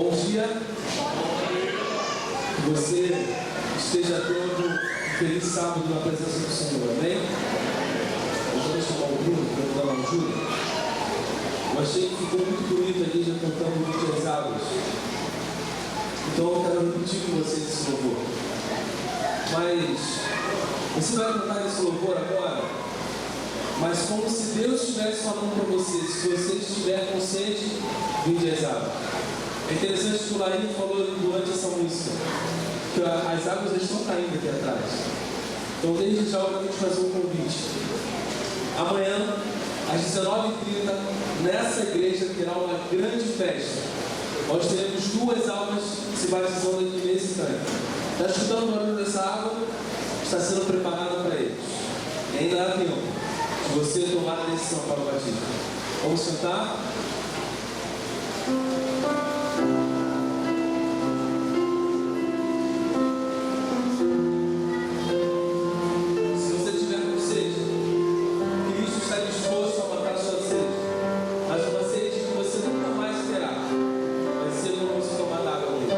Bom dia. Que você esteja tendo um feliz sábado na presença do Senhor. Amém? Eu já vou chamar o Bruno para me dar uma ajuda. Eu achei que ficou muito bonito a igreja cantando Vinde as Águas. Então eu quero repetir com vocês esse louvor. Mas você vai cantar esse louvor agora, mas como se Deus estivesse falando para você. Se você estiver com sede, vinde as águas. É interessante que o Larinho falou durante essa música que as águas estão caindo aqui atrás. Então desde já eu quero te fazer um convite. Amanhã, às 19h30, nessa igreja terá uma grande festa. Nós teremos 2 almas se batizando aqui nesse tanque. Está escutando o barulho dessa água? Está sendo preparada para eles. E ainda há tempo de você tomar a decisão para o batismo. Vamos sentar? Se você tiver com sede, Cristo está disposto a matar a sua sede. Mas uma sede que você nunca mais terá. Vai ser quando você tomar da água dele.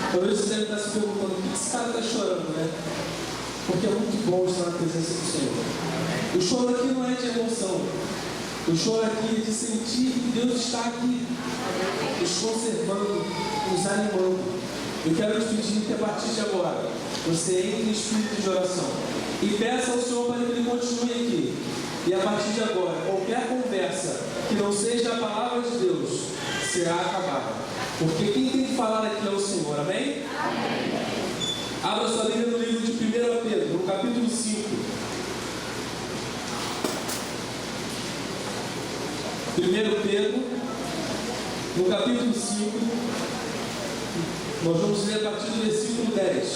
Talvez você deve estar se perguntando por que esse cara está chorando, né? Porque é muito bom estar na presença do Senhor. O choro aqui não é de emoção. O choro aqui é de sentir que Deus está aqui, nos conservando, nos animando. Eu quero te pedir que a partir de agora, você entre em espírito de oração e peça ao Senhor para que Ele continue aqui. E a partir de agora, qualquer conversa que não seja a palavra de Deus será acabada. Porque quem tem que falar aqui é o Senhor, amém? Amém. Abra sua Bíblia no livro de 1 Pedro, no capítulo 5. 1 Pedro, no capítulo 5, nós vamos ler a partir do versículo 10.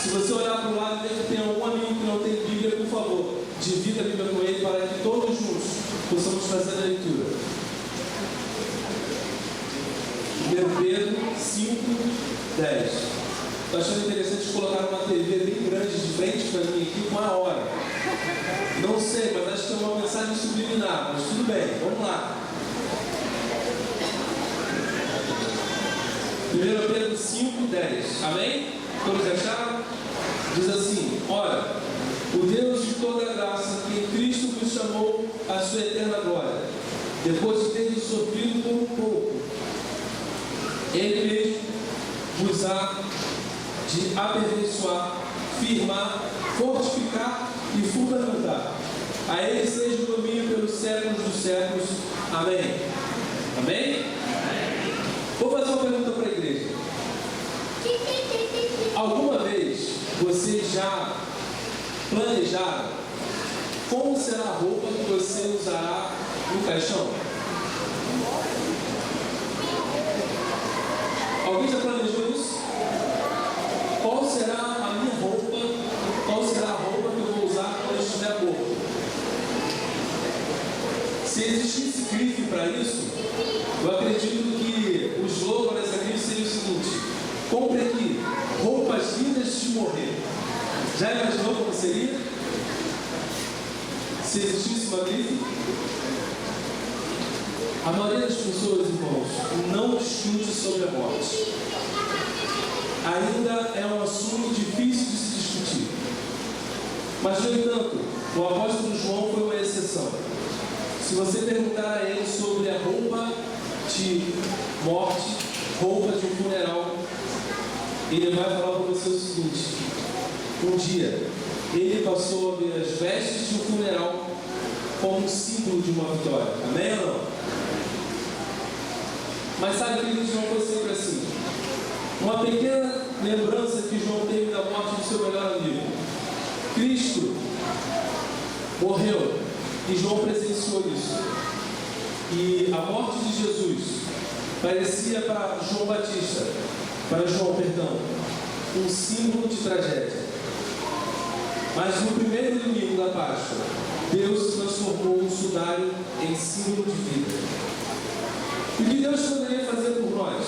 Se você olhar para o lado e ver que tem algum amigo que não tem Bíblia, por favor, divida a Bíblia com ele para que todos juntos possamos fazer a leitura. 1 Pedro 5, 10. Estou achando interessante colocar uma TV bem grande de frente para mim aqui com a hora. Não sei, mas acho que é uma mensagem subliminar, mas tudo bem, vamos lá. 1 Pedro 5, 10. Amém? Todos acharam? Diz assim: ora, o Deus de toda a graça, que em Cristo vos chamou à sua eterna glória, depois de ter sofrido por um pouco, Ele mesmo vos há de aperfeiçoar, firmar, fortificar e fundamentar. A Ele seja o domínio pelos séculos dos séculos. Amém? Amém? Vou fazer uma pergunta para a igreja. Alguma vez vocês já planejaram como será a roupa que você usará no caixão? Alguém já planejou isso? Qual será a minha roupa? Qual será a roupa que eu vou usar quando eu estiver morto? Se existisse grife para isso, eu acredito que o slogan dessa grife seria o seguinte: compre aqui roupas lindas de morrer. Já imaginou como seria? Se existisse uma grife? A maioria das pessoas, irmãos, não discute sobre a morte. Ainda é um assunto difícil de se discutir. Mas, no entanto, o apóstolo João foi uma exceção. Se você perguntar a ele sobre a roupa de morte, roupa de funeral, ele vai falar para você o seguinte: um dia ele passou a ver as vestes de um funeral como um símbolo de uma vitória. Amém ou não? Mas sabe que não foi sempre assim. Uma pequena lembrança que João teve da morte do seu melhor amigo. Cristo morreu e João presenciou isso. E a morte de Jesus parecia para João Batista, um símbolo de tragédia. Mas no primeiro domingo da Páscoa, Deus transformou o sudário em símbolo de vida. E o que Deus poderia fazer por nós?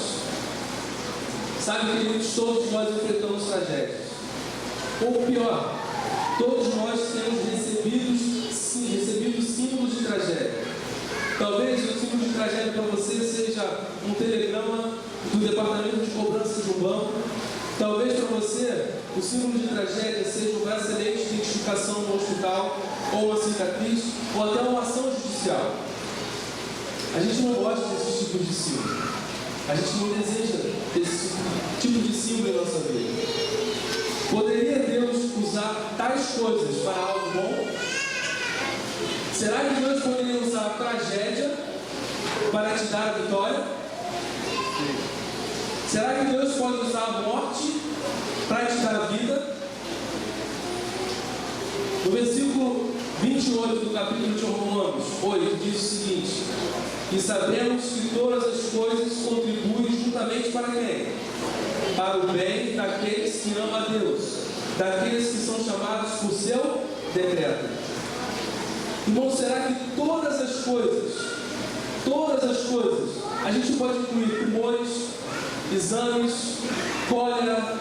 Sabe, queridos, todos nós enfrentamos tragédias. Ou pior, todos nós temos recebido símbolos de tragédia. Talvez o símbolo de tragédia para você seja um telegrama do departamento de cobrança de um banco. Talvez para você o símbolo de tragédia seja um bracelete de identificação no hospital, ou uma cicatriz, ou até uma ação judicial. A gente não gosta desses tipos de símbolo. A gente não deseja esse tipo de símbolo em nossa vida. Poderia Deus usar tais coisas para algo bom? Será que Deus poderia usar a tragédia para te dar a vitória? Será que Deus pode usar a morte para te dar a vida? No versículo 28 do capítulo de Romanos 8 diz o seguinte: e sabemos que todas as coisas contribuem juntamente para quem? Para o bem daqueles que amam a Deus, daqueles que são chamados por seu decreto. Irmão, será que todas as coisas, a gente pode incluir tumores, exames, cólera,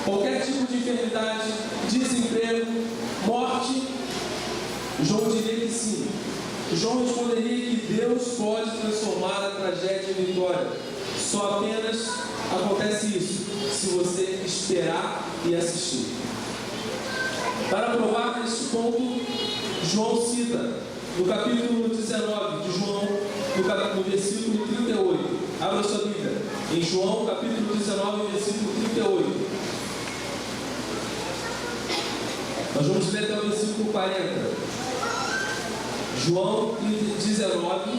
qualquer tipo de enfermidade, desemprego, morte? João diria que sim. João responderia que Deus pode transformar a tragédia em vitória. Só apenas acontece isso se você esperar e assistir. Para provar neste ponto, João cita no capítulo 19 de João, no versículo 38. Abra sua Bíblia. Em João, capítulo 19, versículo 38. Nós vamos ler até o versículo 40. João 19,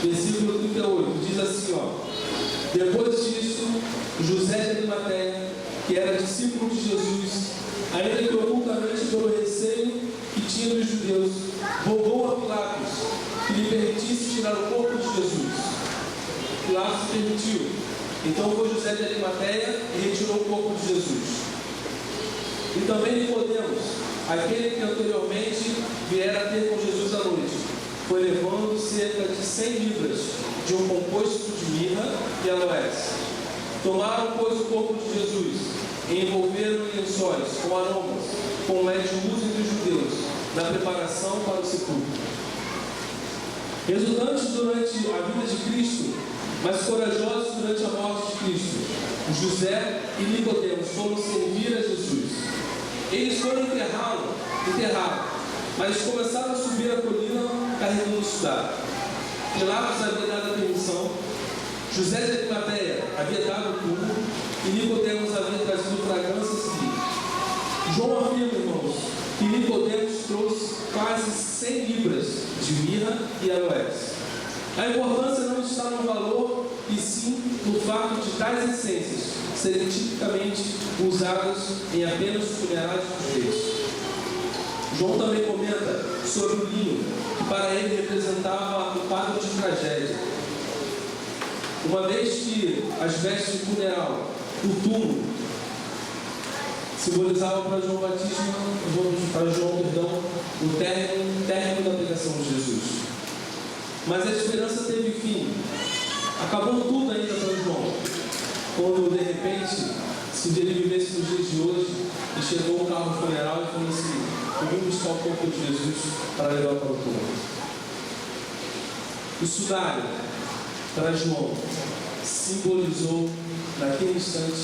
versículo 38, diz assim, ó: depois disso, José de Arimateia, que era discípulo de Jesus, ainda que ocultamente pelo receio que tinha dos judeus, rogou a Pilatos que lhe permitisse tirar o corpo de Jesus. Pilatos permitiu. Então foi José de Arimateia e retirou o corpo de Jesus. E também Nicodemos, aquele que anteriormente viera ter com Jesus à noite, foi levando cerca de 100 libras de um composto de mirra e aloés. Tomaram, pois, o corpo de Jesus e envolveram em lençóis com aromas, como é de uso entre os judeus, na preparação para o sepulcro. Resultantes durante a vida de Cristo, mas corajosos durante a morte de Cristo, José e Nicodemos foram servir a Jesus. Eles foram enterrá-lo, mas começaram a subir a colina carregando o sudário. Pilatos havia dado a permissão, José de Arimateia havia dado o túmulo e Nicodemos havia trazido fragrâncias e João afirma, irmãos, que Nicodemos trouxe quase 100 libras de mirra e aloés. A importância não está no valor, e sim no fato de tais essências serem tipicamente usadas em apenas funerais dos reis. João também comenta sobre o linho, que para ele representava um quadro de tragédia. Uma vez que as vestes de funeral, o túmulo, simbolizavam para João o término da pregação de Jesus. Mas a esperança teve fim. Acabou tudo ainda para João, quando de repente, se ele vivesse nos dias de hoje, e chegou o carro funeral e falou assim: eu vim buscar o corpo de Jesus para levar para o túmulo. O sudário, para João, simbolizou naquele instante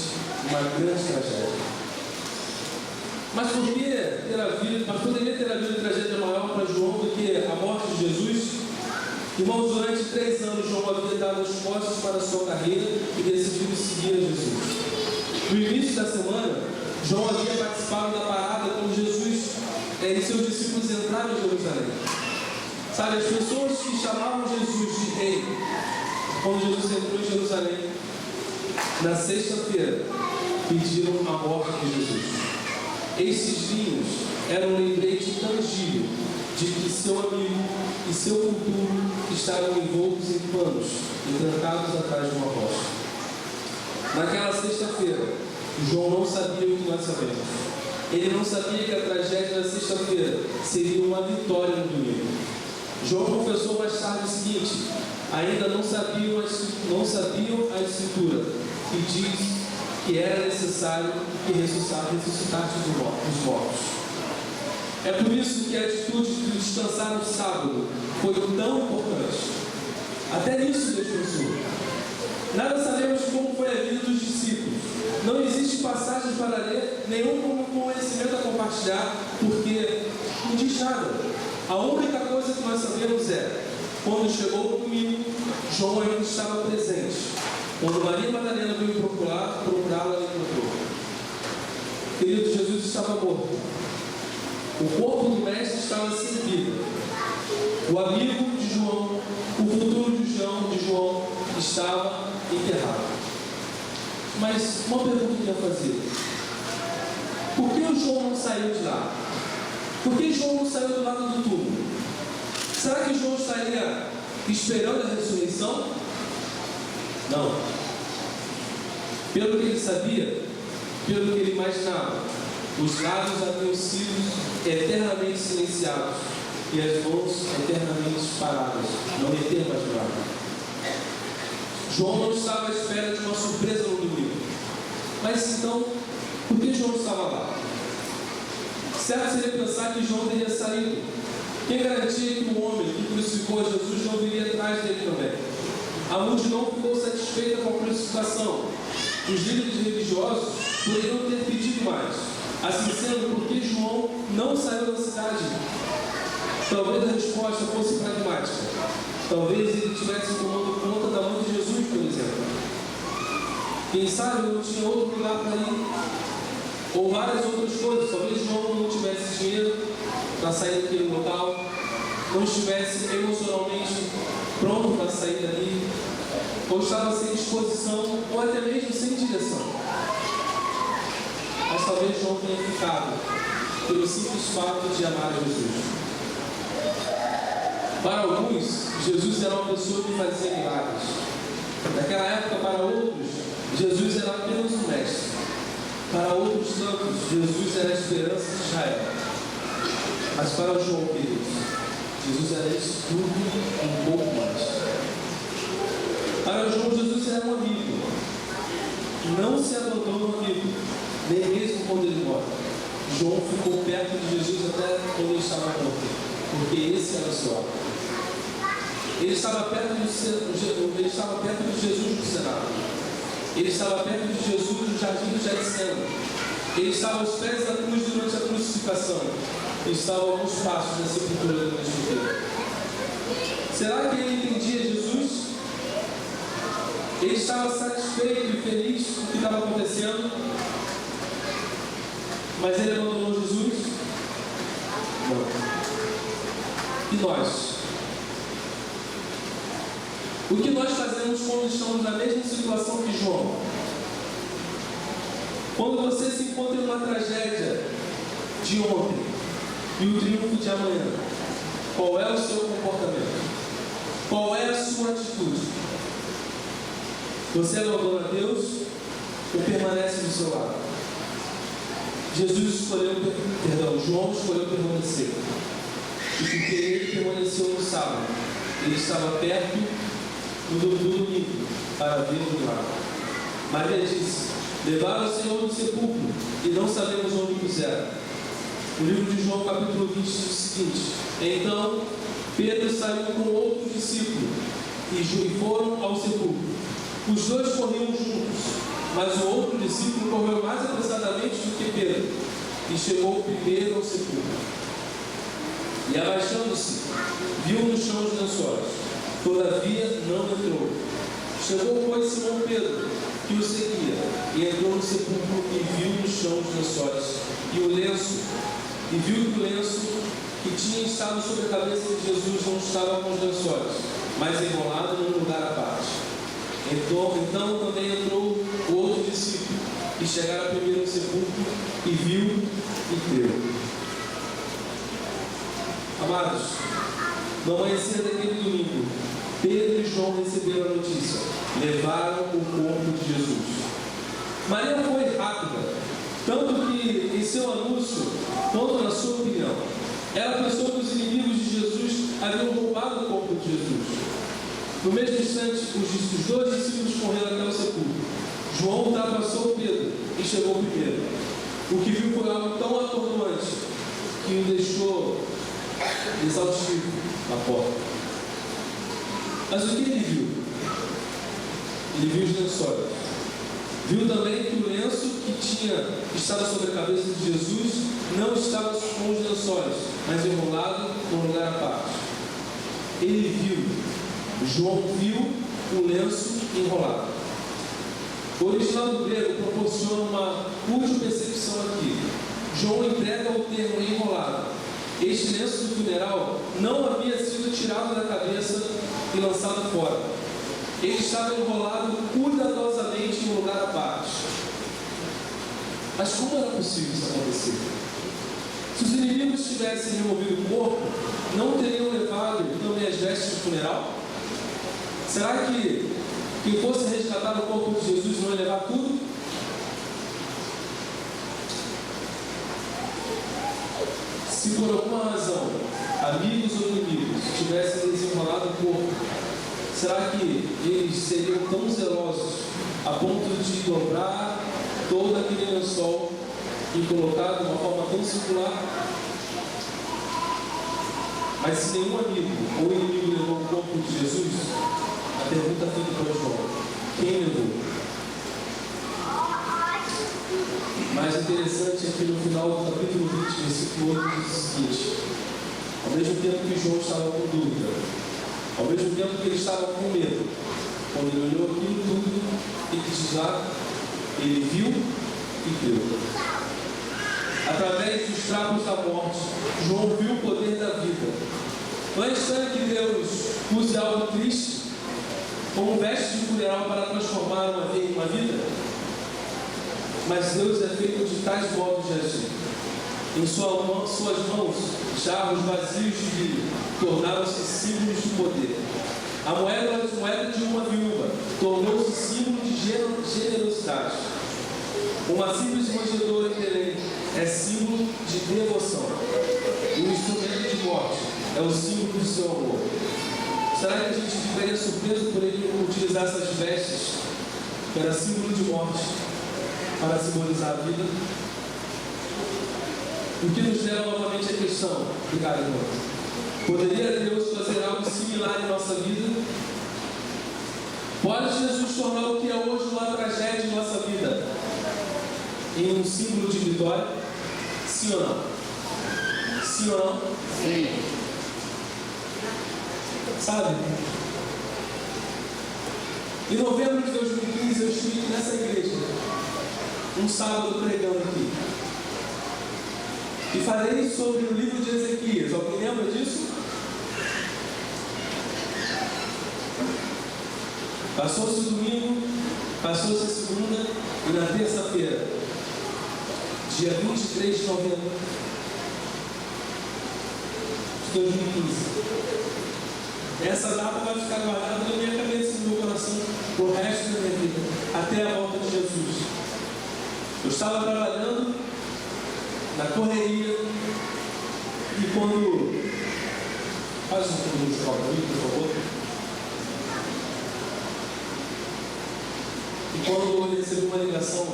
uma grande tragédia. Mas poderia ter havido tragédia maior para João do que a morte de Jesus? Irmãos, durante 3 anos João havia dado as costas para a sua carreira e decidiu seguir a Jesus. No início da semana, João havia participado da parada quando Jesus e seus discípulos entraram em Jerusalém. Sabe, as pessoas que chamavam Jesus de rei, quando Jesus entrou em Jerusalém, na sexta-feira, pediram a morte de Jesus. Esses vinhos eram um lembrete tangível de que seu amigo e seu futuro estavam envoltos em panos e trancados atrás de uma rocha. Naquela sexta-feira, João não sabia o que nós sabemos. Ele não sabia que a tragédia da sexta-feira seria uma vitória no domingo. João confessou mais tarde o seguinte: ainda não sabiam a escritura que diz que era necessário que ressuscitasse dos mortos. É por isso que a atitude de descansar no sábado foi tão importante. Até nisso Deus pensou. Nada sabemos como foi a vida dos discípulos. Não existe passagem para ler, nenhum conhecimento a compartilhar, porque não diz nada. A única coisa que nós sabemos é: quando chegou o domingo, João ainda estava presente. Quando Maria Madalena veio procurá-la, ela encontrou. Querido, Jesus estava morto. O corpo do mestre estava servido. O amigo de João, o futuro de João estava enterrado. Mas uma pergunta que eu ia fazer: por que o João não saiu de lá? Por que João não saiu do lado do túmulo? Será que João estaria esperando a ressurreição? Não. Pelo que ele sabia, pelo que ele imaginava, os lábios haviam sido eternamente silenciados e as mãos eternamente paradas, não ia ter mais nada. João não estava à espera de uma surpresa no domingo. Mas então, por que João estava lá? Certo seria pensar que João teria saído. Quem garantia que o homem que crucificou Jesus não viria atrás dele também? A multidão ficou satisfeita com a crucificação. Os líderes religiosos poderiam ter pedido mais. Assim sendo, por que João não saiu da cidade? Talvez a resposta fosse pragmática. Talvez ele estivesse tomando conta da mãe de Jesus, por exemplo. Quem sabe não tinha outro lugar para ir. Ou várias outras coisas. Talvez João não tivesse dinheiro para sair daquele local. não estivesse emocionalmente pronto para sair dali, ou estava sem disposição, ou até mesmo sem direção. Mas talvez João tenha ficado pelo simples fato de amar Jesus. Para alguns, Jesus era uma pessoa que fazia milagres. Naquela época, para outros, Jesus era apenas um mestre. Para outros tantos, Jesus era a esperança de Israel. Mas para João, queridos, Jesus era isso tudo e um pouco mais. Para João, Jesus era um amigo. Não se abandonou no amigo, nem mesmo quando ele morre. João ficou perto de Jesus até quando ele estava morto, porque esse era o seu alvo. Ele estava perto de Jesus no cenário. Ele estava perto de Jesus no jardim do Getsemane. Ele estava aos pés da cruz durante a crucificação. Ele estava a alguns passos da sepultura do mesmo. Será que ele entendia Jesus? Ele estava satisfeito e feliz com o que estava acontecendo? Mas ele abandonou Jesus? Não. E nós? O que nós fazemos quando estamos na mesma situação que João? Quando você se encontra em uma tragédia de ontem e o triunfo de amanhã, qual é o seu comportamento? Qual é a sua atitude? Você abandona Deus ou permanece do seu lado? João escolheu permanecer. E porque ele permaneceu no sábado, ele estava perto do domingo para ver o milagre. Maria disse: levaram o Senhor do sepulcro e não sabemos onde o puseram. O livro de João, capítulo 20, diz o seguinte: então Pedro saiu com outro discípulo e foram ao sepulcro. Os dois corriam juntos, mas o outro discípulo correu mais apressadamente do que Pedro e chegou primeiro ao sepulcro. E abaixando-se, viu no chão os lençóis, todavia não entrou. Chegou, pois, Simão Pedro, que o seguia, e entrou no sepulcro e viu no chão os lençóis e o lenço, e viu que o lenço que tinha estado sobre a cabeça de Jesus não estava com os lençóis, mas enrolado num lugar à parte. Então também entrou o outro discípulo, e chegaram primeiro no sepulcro, e viu e creu. Amados, no amanhecer daquele domingo, Pedro e João receberam a notícia, levaram o corpo de Jesus. Maria foi rápida, tanto que em seu anúncio, quanto na sua opinião, ela pensou que os inimigos de Jesus haviam roubado o corpo de Jesus. No mesmo instante, os dois discípulos correram até o sepulcro. João ultrapassou Pedro e chegou primeiro. O que viu foi algo tão atordoante que o deixou exaustivo na porta. Mas o que ele viu? Ele viu os lençóis. Viu também que o lenço que tinha estado sobre a cabeça de Jesus não estava com os lençóis, mas enrolado num lugar à parte. Ele viu, João viu o lenço enrolado. O original do grego proporciona uma útil percepção aqui. João emprega o termo enrolado. Este lenço do funeral não havia sido tirado da cabeça e lançado fora. Ele estava enrolado cuidadosamente em um lugar à parte. Mas como era possível isso acontecer? Se os inimigos tivessem removido o corpo, não teriam levado também as vestes do funeral? Será que quem fosse resgatar o corpo de Jesus não ia levar tudo? Se por alguma razão, amigos ou inimigos, tivessem desenrolado o corpo, será que eles seriam tão zelosos a ponto de dobrar todo aquele lençol e colocar de uma forma tão singular? Mas se nenhum amigo ou inimigo levou o corpo de Jesus, a pergunta fica para João: quem levou? Mais interessante é que no final do capítulo 20, versículo 8, diz o seguinte: ao mesmo tempo que João estava com dúvida, ao mesmo tempo que ele estava com medo, quando ele olhou aquilo tudo e diz lá, ele viu e creu. Através dos trapos da morte, João viu o poder da vida. Não é estranho que Deus use algo triste como veste de funeral para transformar uma vida? Mas Deus é feito de tais modos de agir. Em suas mãos, jarros vazios de vinho tornaram-se símbolos de poder. A moeda de uma viúva tornou-se símbolo de generosidade. Uma simples manjedoura em Belém é símbolo de devoção. E o instrumento de morte é o símbolo do seu amor. Será que a gente ficaria surpreso por ele utilizar essas vestes, que era símbolo de morte, para simbolizar a vida? O que nos leva novamente à questão, obrigado, irmão. Poderia Deus fazer algo similar em nossa vida? Pode Jesus tornar o que é hoje uma tragédia em nossa vida em um símbolo de vitória? Sim ou não? Sim ou não? Sim. Sabe? Em novembro de 2015 eu estive nessa igreja, um sábado pregando aqui. E falei sobre o livro de Ezequias. Alguém lembra disso? Passou-se o domingo, passou-se a segunda e na terça-feira, dia 23 de novembro de 2015. Essa data vai ficar guardada na minha cabeça e no meu coração pro resto da minha vida, até a volta de Jesus. Eu estava trabalhando na correria e quando... Faz um fundo musical para mim, por favor. E quando eu recebi uma ligação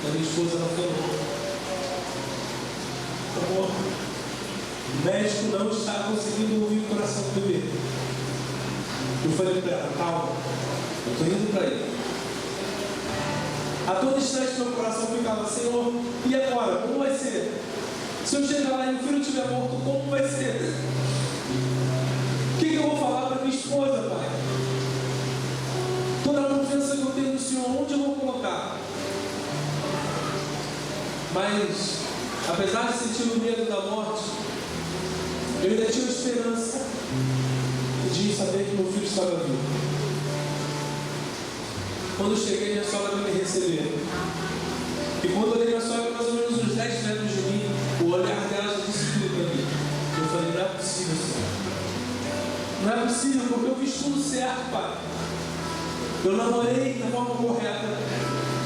da minha esposa, ela falou: amor, o médico não está conseguindo ouvir o coração do bebê. Eu falei para ela: calma, eu estou indo para ele. A todo instante meu coração ficava: Senhor, e agora? Como vai ser? Se eu chegar lá e o filho estiver morto, como vai ser? O que eu vou falar para minha esposa, Pai? Toda a confiança que eu tenho no Senhor, onde eu vou colocar? Mas, apesar de sentir o medo da morte, eu ainda tinha esperança de saber que meu filho estava vivo. Quando eu cheguei, minha sogra veio me receber. E quando eu olhei minha sogra, mais ou menos uns 10 metros de mim, o olhar dela já disse tudo para mim. Eu falei: não é possível, Senhor. Não é possível, porque eu fiz tudo certo, Pai. Eu namorei da forma correta.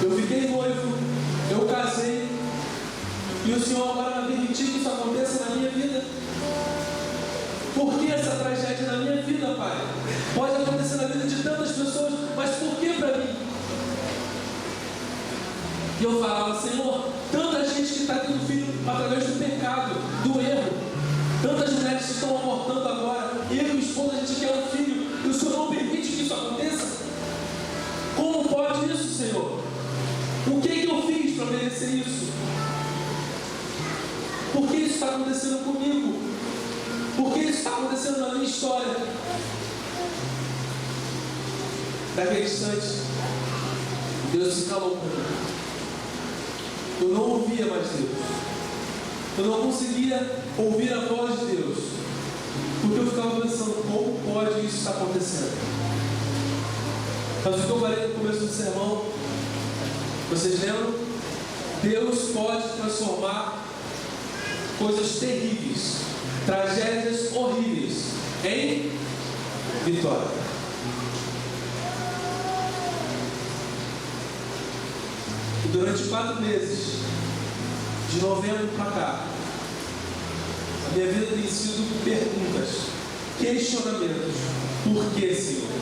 Eu fiquei noivo. Eu casei. E o Senhor agora vai permitir que isso aconteça na minha vida. Por que essa tragédia na minha vida, Pai? Pode acontecer na vida de tantas pessoas, mas por que para mim? E eu falava: Senhor, tanta gente que está tendo filho através do pecado, do erro. Tantas mulheres que estão abortando agora. Eu e minha esposa, a gente quer um filho. E o Senhor não permite que isso aconteça? Como pode isso, Senhor? O que eu fiz para merecer isso? Por que isso está acontecendo comigo? Por que isso está acontecendo na minha história? Naquele instante, Deus se calou para mim. Eu não ouvia mais Deus. Eu não conseguia ouvir a voz de Deus. Porque eu ficava pensando: como pode isso estar acontecendo? Mas o que eu falei no começo do sermão, vocês lembram? Deus pode transformar coisas terríveis, tragédias horríveis, em vitória. E durante 4 meses, de novembro para cá, a minha vida tem sido perguntas, questionamentos. Por que, Senhor?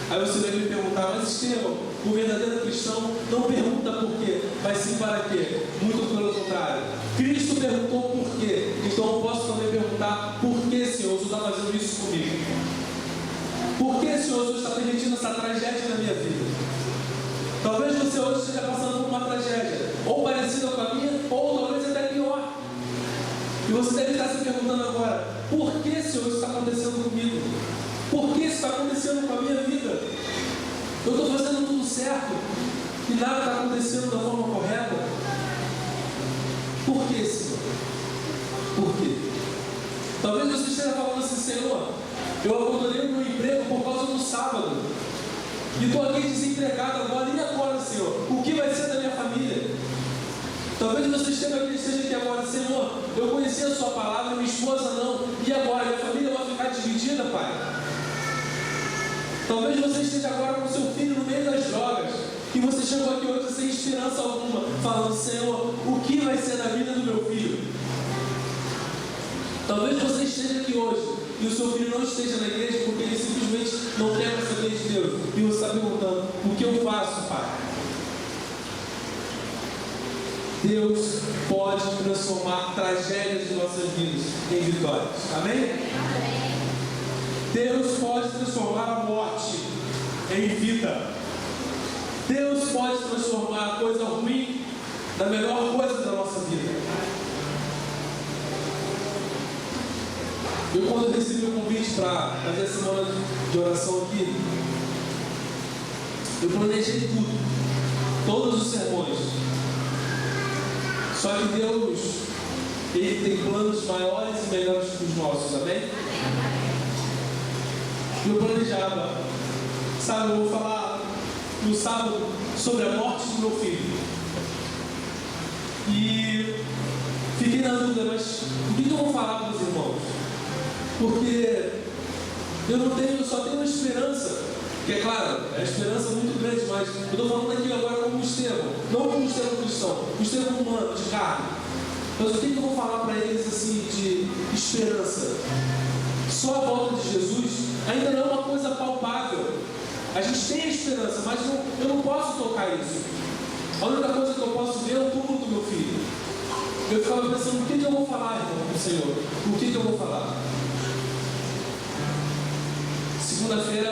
Aí você vai me perguntar: mas Estevão, o verdadeiro cristão não pergunta por quê, mas sim para quê? Muito pelo contrário. Cristo perguntou por quê. Então eu posso também perguntar: por que, Senhor, o Senhor está fazendo isso comigo? Por que, Senhor, o Senhor está permitindo essa tragédia na minha vida? Talvez você hoje esteja passando por uma tragédia, ou parecida com a minha, ou talvez até pior. E você deve estar se perguntando agora: por que, Senhor, isso está acontecendo comigo? Por que isso está acontecendo com a minha vida? Eu estou fazendo tudo certo e nada está acontecendo da forma correta. Por que, Senhor? Por quê? Talvez você esteja falando assim: Senhor, Eu abandonei o meu emprego por causa do sábado. E estou aqui desempregado agora. E agora, Senhor? O que vai ser da minha família? Talvez você esteja aqui agora, Senhor, eu conheci a sua palavra, minha esposa não. E agora? Minha família vai ficar dividida, Pai? Talvez você esteja agora com seu filho no meio das drogas. E você chegou aqui hoje sem esperança alguma, falando, Senhor, o que vai ser da vida do meu filho? Talvez você esteja aqui hoje e o seu filho não esteja na igreja porque ele simplesmente não quer mais saber de Deus. E você está perguntando, o que eu faço, Pai? Deus pode transformar tragédias de nossas vidas em vitórias. Amém? Amém. Deus pode transformar a morte em vida. Deus pode transformar a coisa ruim na melhor coisa da nossa vida. Eu, quando recebi o convite para fazer a semana de oração aqui, eu planejei tudo, todos os sermões. Só que Deus, Ele tem planos maiores e melhores que os nossos, amém? Eu planejava, sabe, eu vou falar no sábado sobre a morte do meu filho. E fiquei na dúvida, mas o que eu vou falar para os irmãos? Porque eu só tenho uma esperança, que é claro, é uma esperança muito grande, mas eu estou falando aqui agora como Estevão, não como Estevão cristão, um Estevão humano, de carne. Mas o que eu vou falar para eles assim de esperança? Só a volta de Jesus ainda não é uma coisa palpável. A gente tem a esperança, mas eu não posso tocar isso. A única coisa que eu posso ver é o túmulo do meu filho. Eu ficava pensando, o que eu vou falar, irmão, com o Senhor? O que eu vou falar? Segunda-feira,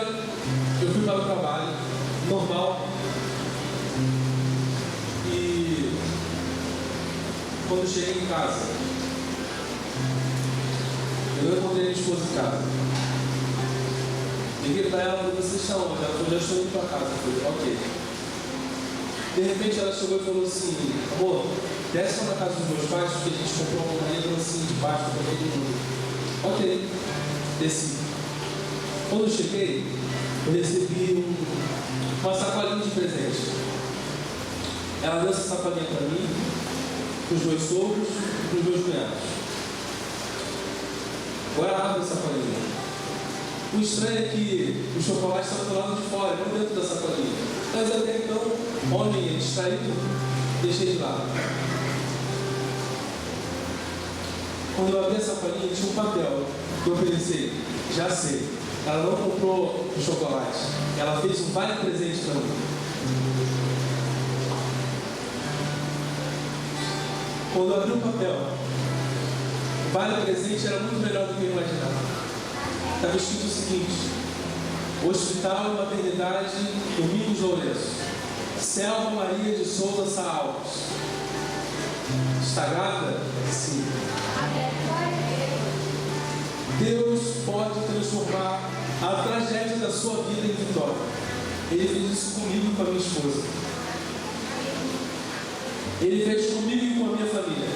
eu fui para o trabalho, normal. E quando eu cheguei em casa, eu não encontrei minha esposa em casa. Liguei para ela e falei, vocês estão onde? Ela falou, já estou indo para casa. Eu falei, ok. De repente ela chegou e falou assim, amor, desce para a casa dos meus pais, porque a gente comprou uma comida assim, de baixo para todo mundo. Ok, desci. Quando eu cheguei, eu recebi uma sacolinha de presente. Ela deu essa sacolinha para mim, para os meus sogros e para os meus cunhados. Agora abre a sacolinha. O estranho é que o chocolate estava do lado de fora, não dentro da sacolinha. Mas até então, homem distraído, deixei de lado. Quando eu abri a sacolinha, tinha um papel. Eu pensei, já sei. Ela não comprou o chocolate. Ela fez um vale presente para mim. Quando eu abri o papel, o vale presente era muito melhor do que eu imaginava. Estava escrito o seguinte: Hospital e Maternidade Domingos Lourenço, Selva Maria de Souza Saalves. Está grávida? Sim. Deus pode transformar a tragédia da sua vida em vitória. Ele fez isso comigo e com a minha esposa. Ele fez comigo e com a minha família.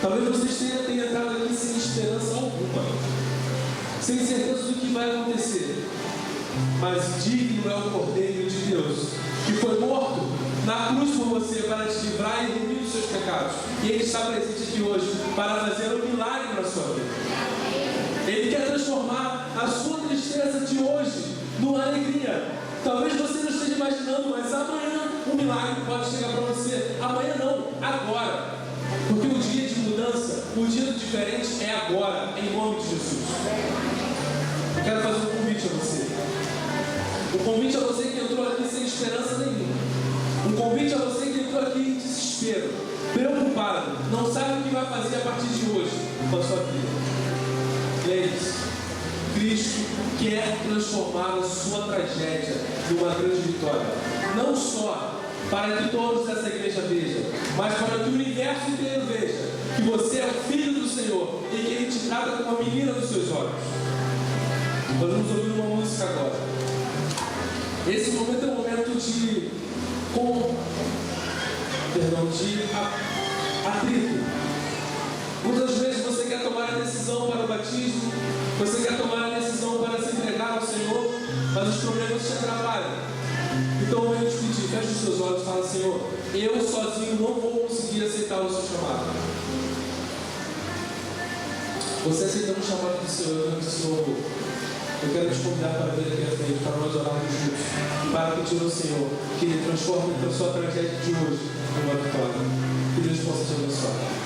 Talvez vocês tenham entrado aqui sem esperança alguma, sem certeza do que vai acontecer. Mas digno é o Cordeiro de Deus, que foi morto na cruz por você para te livrar e remir os seus pecados. E Ele está presente aqui hoje para fazer um milagre na sua vida. Ele quer transformar a sua tristeza de hoje numa alegria. Talvez você não esteja imaginando, mas amanhã um milagre pode chegar para você. Amanhã não, agora. Porque o dia de mudança, o dia do diferente é agora, em nome de Jesus. Eu quero fazer um convite a você. Um convite a você que entrou aqui sem esperança nenhuma. Um convite a você que entrou aqui em desespero, preocupado, não sabe o que vai fazer a partir de hoje com a sua vida. Lembre-se, Cristo quer transformar a sua tragédia numa grande vitória. Não só para que todos dessa igreja vejam, mas para que o universo inteiro veja que você é o Filho do Senhor e que Ele te trata como a menina dos seus olhos. Nós vamos ouvir uma música agora. Esse momento é um momento de atrito. Muitas vezes você quer tomar a decisão para o batismo, você quer tomar a decisão mas os problemas te atrapalham. Então eu venho te pedir, feche os seus olhos e fala: Senhor, eu sozinho não vou conseguir aceitar o seu chamado. Você aceitando o chamado do Senhor, eu quero te convidar para vir aqui à frente, para nós orarmos juntos, e para pedir ao Senhor que Ele transforme a sua tragédia de hoje numa vitória. Que Deus possa te abençoar.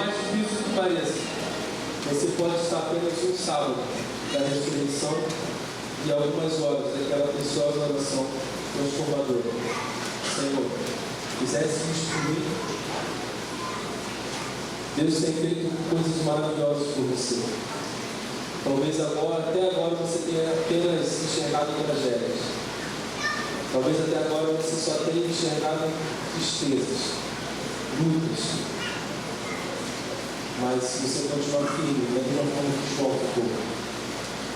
mais difícil que pareça, você pode estar apenas um sábado da ressurreição e algumas horas daquela preciosa oração transformadora. Senhor, quisesse me destruir, Deus tem feito coisas maravilhosas por você. Talvez agora, até agora, você tenha apenas enxergado tragédias. Talvez até agora você só tenha enxergado tristezas, lutas. Mas se você continuar firme, da mesma forma que João ficou,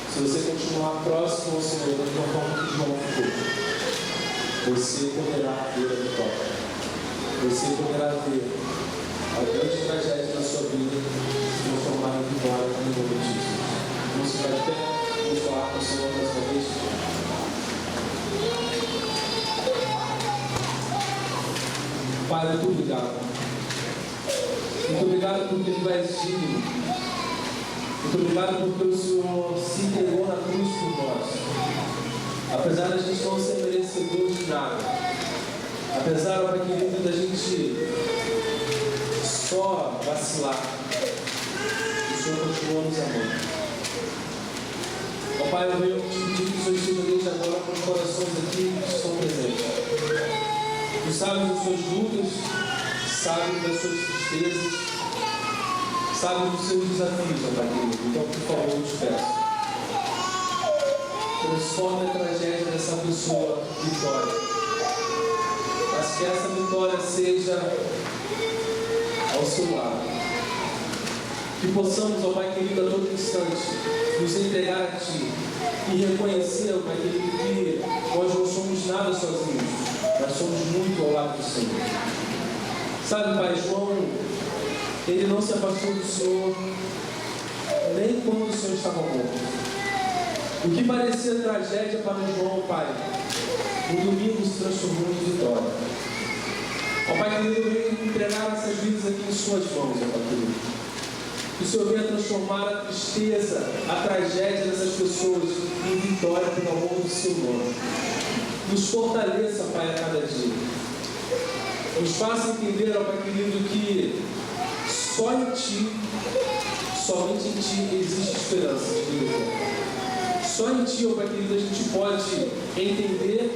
se você continuar próximo ao Senhor, da mesma forma que João ficou, você poderá ver a vitória. Você poderá ver a grande tragédia na sua vida se transformar em vitória no nome de Jesus. Vamos ficar de pé, vamos falar com o Senhor mais uma vez. Pai, muito obrigado. Muito obrigado porque tu és digno. Muito obrigado porque o Senhor se entregou na cruz por nós. Apesar da gente não ser merecedor de nada. Apesar, Pai querido, da gente só vacilar, o Senhor continua nos amando. Ó Pai, eu venho te pedir que o Senhor esteja desde agora com os corações aqui que estão presentes. Tu sabes das suas lutas, sabes das suas tristezas, sabes dos seus desafios, ó Pai querido. Então, por favor, eu te peço. Transforme a tragédia dessa pessoa em vitória. Mas que essa vitória seja ao seu lado. Que possamos, ó Pai querido, a todo instante, nos entregar a Ti e reconhecer, ó Pai querido, que nós não somos nada sozinhos, nós somos muito ao lado do Senhor. Sabe, Pai, João, ele não se afastou do Senhor nem quando o Senhor estava morto. O que parecia tragédia para João, Pai, no domingo se transformou em vitória. Ó Pai querido, eu venho entregar essas vidas aqui em Suas mãos, ó Pai querido. Que o Senhor venha transformar a tristeza, a tragédia dessas pessoas em vitória pelo amor do Seu nome. Nos fortaleça, Pai, a cada dia. Nos faça entender, ó Pai querido, que só em Ti, somente em Ti existe esperança de vida. Só em Ti, ó Pai querido, a gente pode entender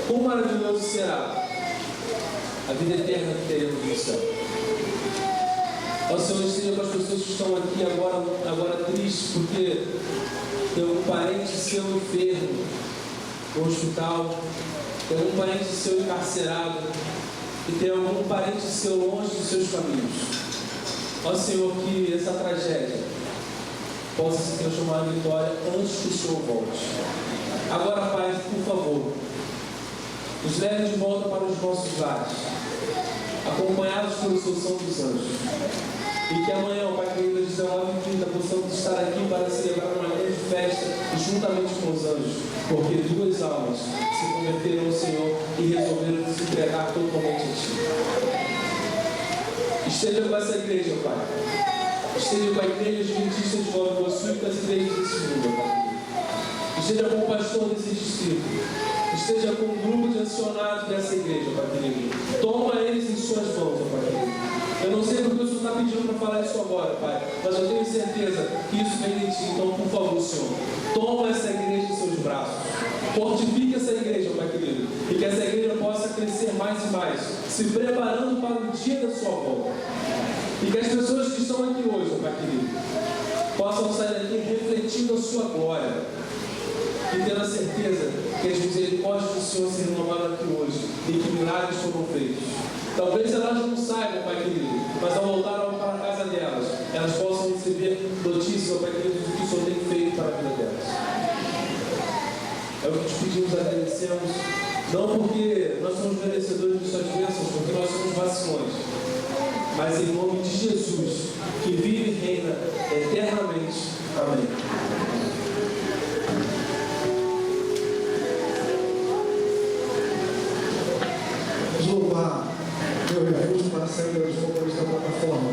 quão maravilhoso será a vida eterna que teremos no céu. Ó Senhor, esteja com as pessoas que estão aqui agora tristes porque tem algum parente seu enfermo no hospital, tem algum parente seu encarcerado e tem algum parente seu longe dos seus caminhos. Ó Senhor, que essa tragédia possa se transformar em vitória antes que o Senhor volte. Agora, Pai, por favor, nos leve de volta para os nossos lares, acompanhados pelo Seu Santo dos Anjos. E que amanhã, Pai querido, às 19h30, possamos estar aqui para celebrar uma grande festa juntamente com os anjos, porque 2 almas se converteram ao Senhor e resolveram se entregar totalmente a Ti. Esteja com essa igreja, Pai. Esteja com a igreja adventista de Nova Iguaçu e com as igrejas desse mundo, Pai. Esteja com o pastor desse distrito. Esteja com o grupo de acionados dessa igreja, Pai querido. Toma eles em Suas mãos, Pai querido. Eu não sei porque o Senhor está pedindo para falar isso agora, Pai, mas eu tenho certeza que isso vem de Ti. Então, por favor, Senhor, toma essa igreja em Seus braços. Fortifique essa igreja, Pai querido, e que essa igreja possa crescer mais e mais, se preparando para o dia da Sua volta. E que as pessoas que estão aqui hoje, Pai querido, possam sair daqui refletindo a Sua glória e tendo a certeza que as misericórdias do Senhor se renovaram aqui hoje e que milagres foram feitos. Talvez elas não saibam, Pai querido, mas ao voltar para a casa delas, elas possam receber notícias, Pai querido, do que o Senhor tem feito para a vida delas. É o que te pedimos, agradecemos, não porque nós somos merecedores de Suas bênçãos, porque nós somos vacilões, mas em nome de Jesus, que vive e reina eternamente. Amém. Vamos louvar meu refúgio para a saída dos componentes da plataforma.